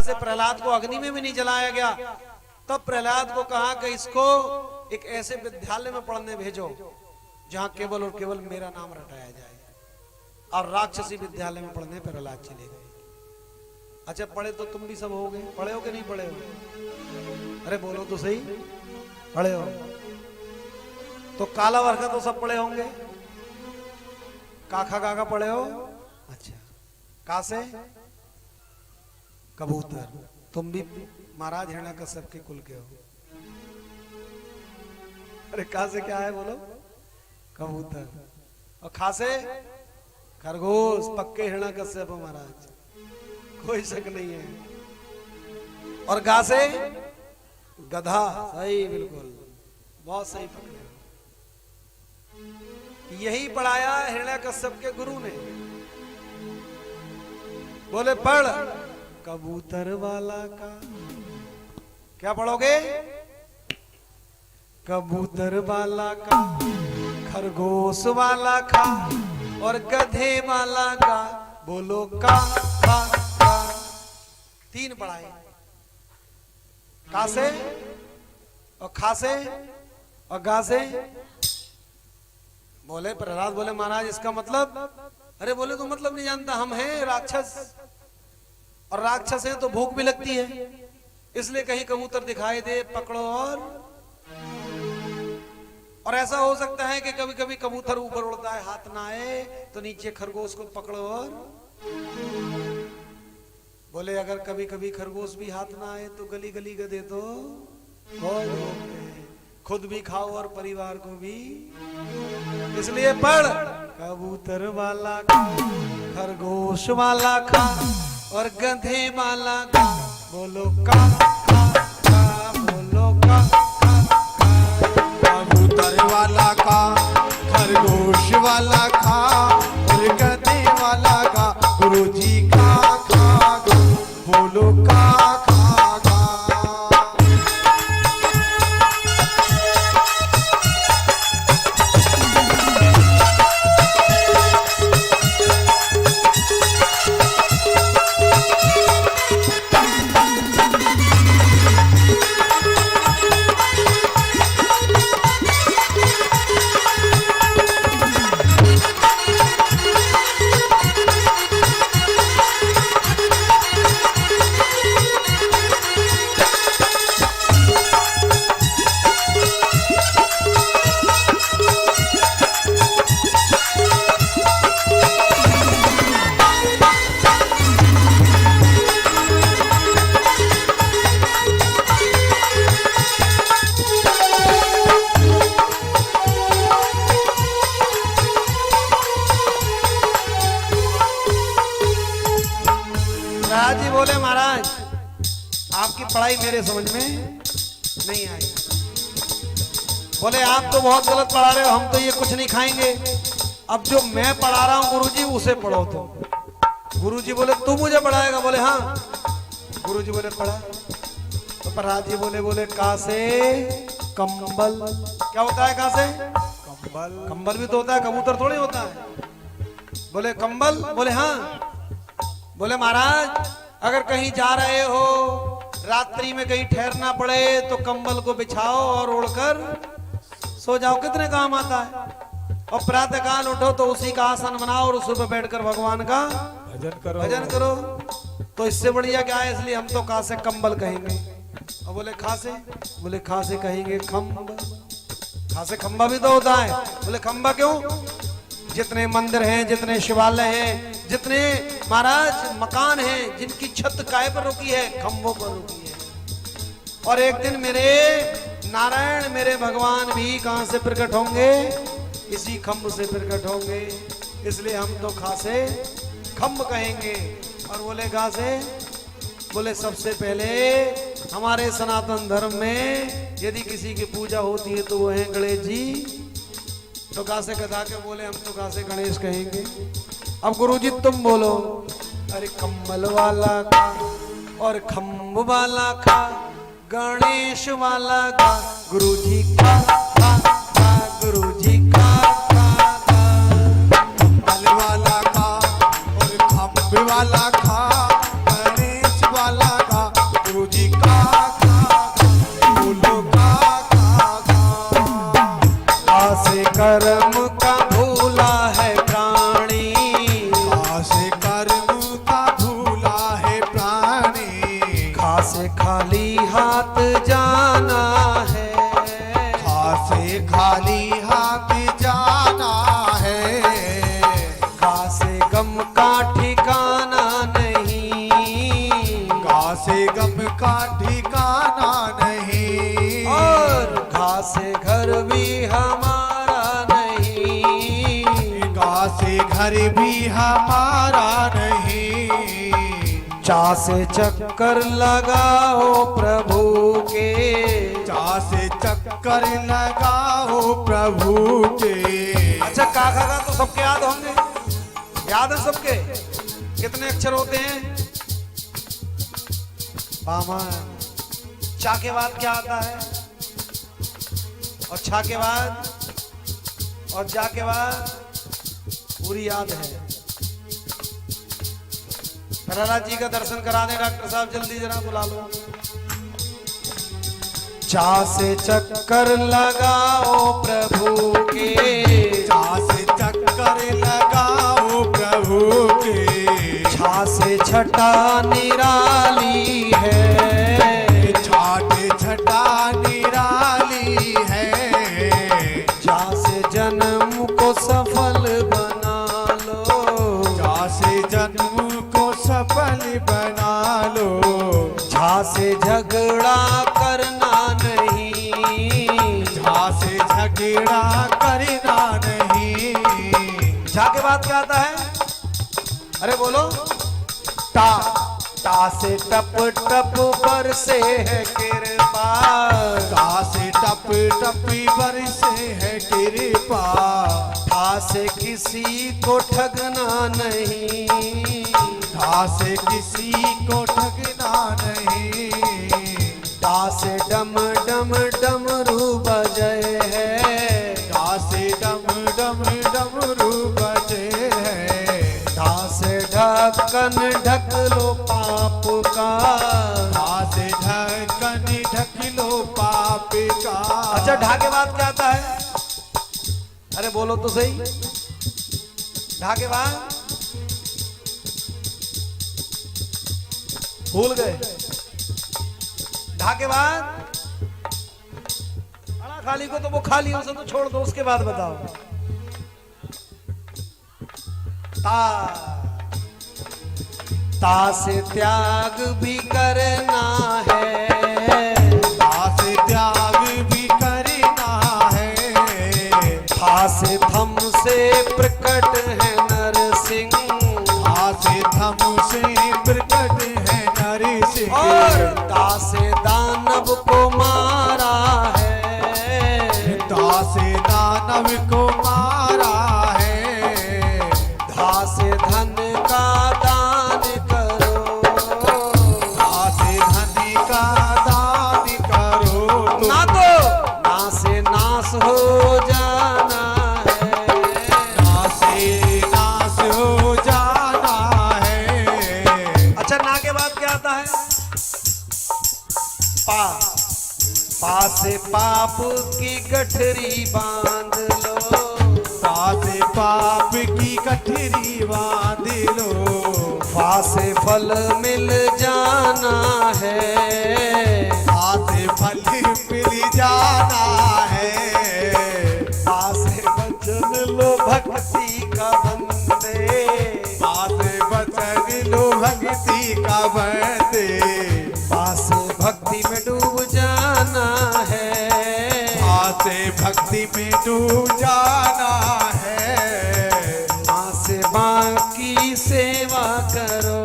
से प्रहलाद को अग्नि में भी नहीं जलाया गया। तब प्रहलाद को कहा कि इसको एक ऐसे विद्यालय में पढ़ने भेजो जहां केवल और केवल मेरा नाम रटाया जाए। और राक्षसी विद्यालय में पढ़ने प्रहलाद चले गए। अच्छा पढ़े तो तुम भी सब हो गए, पढ़े हो कि नहीं पढ़े हो? अरे बोलो तो सही, पढ़े हो? तो काला वर्षा तो सब पढ़े होंगे। काखा काका पढ़े हो? अच्छा। का से? कबूतर। तुम भी महाराज हिरण्यकश्यप के कुल के हो। अरे का से क्या है बोलो? कबूतर। और खा से? खरगोश। पक्के हिरण्यकश्यप महाराज, कोई शक नहीं है। और गा से? गधा। सही, बिल्कुल, बहुत सही पकड़े। यही पढ़ाया हिरण्यकश्यप के गुरु ने। बोले पढ़ कबूतर वाला का। क्या पढ़ोगे? कबूतर वाला का, खरगोश वाला खा, और गधे वाला गा। बोलो का खा का। 3 पढ़ाए। का से और खा से और गा से। बोले प्रहलाद, बोले महाराज इसका मतलब? अरे बोले तो मतलब नहीं जानता, हम हैं राक्षस, और राक्षस हैं तो भूख भी लगती है, इसलिए कहीं कबूतर दिखाई दे पकड़ो। और ऐसा हो सकता है कि कभी कभी कबूतर ऊपर उड़ता है, हाथ ना आए तो नीचे खरगोश को पकड़ो। और बोले अगर कभी कभी खरगोश भी हाथ ना आए तो गली गली गधे तो बहुत रोकते हैं, खुद भी खाओ और परिवार को भी। इसलिए पढ़ कबूतर वाला खा, खरगोश वाला खा, और गधे वाला गा। बोलो का खा का, बोलो का खा का। कबूतर वाला का, खरगोश वाला खा, और गधे वाला का। गुरुजी का खा गो, बोलो का खा गा। जी बोले महाराज आपकी पढ़ाई मेरे समझ में नहीं आई। बोले आप तो बहुत गलत पढ़ा रहे हो, हम तो ये कुछ नहीं खाएंगे। अब जो मैं पढ़ा रहा हूँ गुरुजी उसे पढ़ो। तो गुरुजी बोले तू मुझे पढ़ाएगा? बोले हाँ। गुरुजी बोले पढ़ा। तो प्रहलाद जी बोले का से कंबल। क्या होता है का से? कंबल। कंबल भी तो होता है, कबूतर थोड़ी होता है। बोले कंबल। बोले हाँ। बोले महाराज अगर कहीं जा रहे हो, रात्रि में कहीं ठहरना पड़े तो कंबल को बिछाओ और ओढ़कर सो जाओ, कितने काम आता है। और प्रातः काल उठो तो उसी का आसन बनाओ और उस पर बैठकर भगवान का भजन करो। तो इससे बढ़िया क्या है? इसलिए हम तो का से कंबल कहेंगे। और बोले खा से? बोले खा से कहेंगे खम्बा। खा से खम्बा भी तो होता है। बोले खम्बा क्यों? जितने मंदिर हैं, जितने शिवालय हैं, जितने महाराज मकान हैं, जिनकी छत काय पर रुकी है? खंभों पर रुकी है। और एक दिन मेरे नारायण, मेरे भगवान भी कहां से प्रकट होंगे? इसी खंभ से प्रकट होंगे। इसलिए हम तो खासे खंभ कहेंगे। और बोले गा से? बोले सबसे पहले हमारे सनातन धर्म में यदि किसी की पूजा होती है तो वो है गणेश जी। तो गा से कथा के बोले हम तो गा से गणेश कहेंगे। अब गुरुजी तुम बोलो। अरे कंबल वाला का और खम्भ वाला खा, गणेश वाला गा। गुरुजी का गुरुजी का कंबल वाला का और खम्भ वाला खा, गणेश वाला का। से खाली हाथ जाना है, खा से खाली हाथ जाना है, खा से गम का ठिकाना नहीं, खा से गम का ठिकाना नहीं, और खा से घर भी हमारा नहीं, खा से घर भी हमारा नहीं, चा से चक्कर लगाओ प्रभु के, चा से चक्कर लगाओ प्रभु के। अच्छा काका का तो सबके याद होंगे, याद है सबके? कितने अक्षर होते हैं? बामा। चा के बाद क्या आता है? और छा के बाद और जा के बाद पूरी याद है। प्रहलाद जी का दर्शन करा दे डॉक्टर साहब, जल्दी जरा बुला लो। चा से चक्कर लगाओ प्रभु के, चा से चक्कर लगाओ प्रभु के, छा से छटा निराली है, छाट छटा निराली है, जा से जन्म को सफल बना लो, जा से जन्म को सफल बना लो, झा से झगड़ा करना नहीं, झा से झगड़ा करना नहीं। झा के बाद क्या आता है? अरे बोलो। टा, टा से टप टप बरसे है कृपा, टा से टप टप बरसे है कृपा, ठा से किसी को ठगना नहीं, ठा से किसी को ठगना नहीं, टा से डम डम डमरू बजे है, टा से डम डम डमरू बजे है, ढा से ढक्कन ढक लो पाप का, ढा से ढक्कन ढक लो पाप का। अच्छा ढा के बाद क्या आता है? अरे बोलो तो सही। ढा के बाद भूल गए। ढा के बाद अड़ा खाली को तो वो खाली हो, तो छोड़ दो, उसके बाद बताओ। ता, ता से त्याग भी करना है, ता से त्याग भी करना है, था से थम से प्रकट है नरसिंह, ता से थम से प्रकट है नरसिंह, और ता से दानव को मारा है, ता से दानव को मारा है, धा से धन का दान करो, धा से धन का दान करो तुम। ना से नाश हो जाना है, ना से नाश हो जाना है। अच्छा ना के बाद क्या आता है? पा, पा से पाप की गठरी बांध लो, पा से पाप की गठरी बांध लो, फा से फल मिल जाना है, पा से फल मिल जाना है, पा से वचन लो भक्ति का बंदे, पा से वचन लो भक्ति का बंदे, पा से भक्ति में डूब जाना है, पा से भक्ति में डूब जाना है, माँ से माँ की सेवा करो,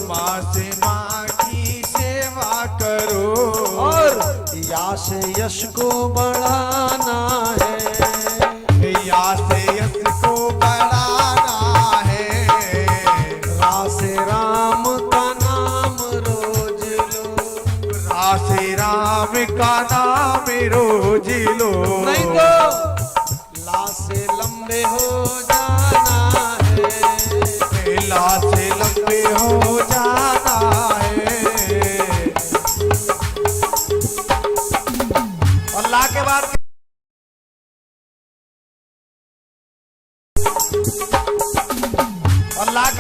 माँ से माँ की सेवा करो, और यश यश को बढ़ाना है, या से यश को बढ़ाना है, रा से राम का नाम रोज लो, रा से राम का नाम रोज लो, नहीं तो ला से लंबे हो जाना है, ला से लंबे हो जाना है, और ला के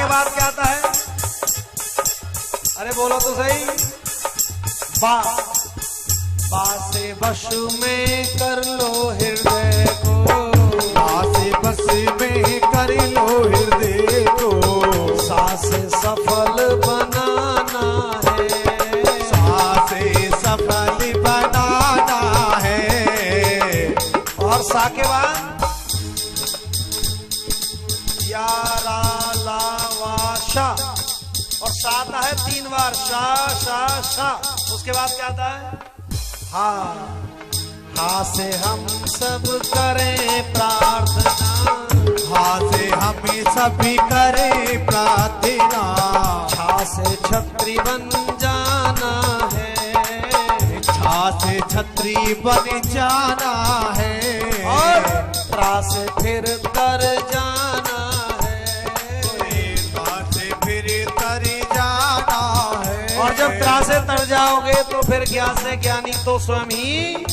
बाद क्या आता है? अरे बोलो तो सही। बा बा से वश में कर लो हृदय को, से बस में कर लो हृदय को, सा से सफल बनाना है, सा से सफल बनाना है। और सा के बाद या रा ला वा शा, और सा आता है 3 बार, शा शा शा। उसके बाद क्या आता है? हा हा से हम सब करें प्रार्थना, हा से हम सभी करें प्रार्थना, छा से छत्री बन जाना है, छा से छत्री बन जाना है, और त्रा से फिर तर जाना है, त्रा से फिर तर जाना है। और जब त्रा से तर जाओगे तो फिर ज्ञा से ज्ञानी तो स्वयं ही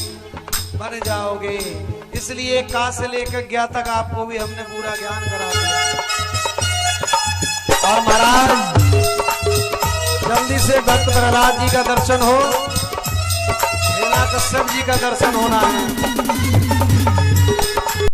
बन जाओगे। इसलिए का से लेकर ज्ञा तक आपको भी हमने पूरा ज्ञान करा दिया। और महाराज जल्दी से भक्त प्रहलाद जी का दर्शन हो, हिरण्याकश्यप जी का दर्शन होना है।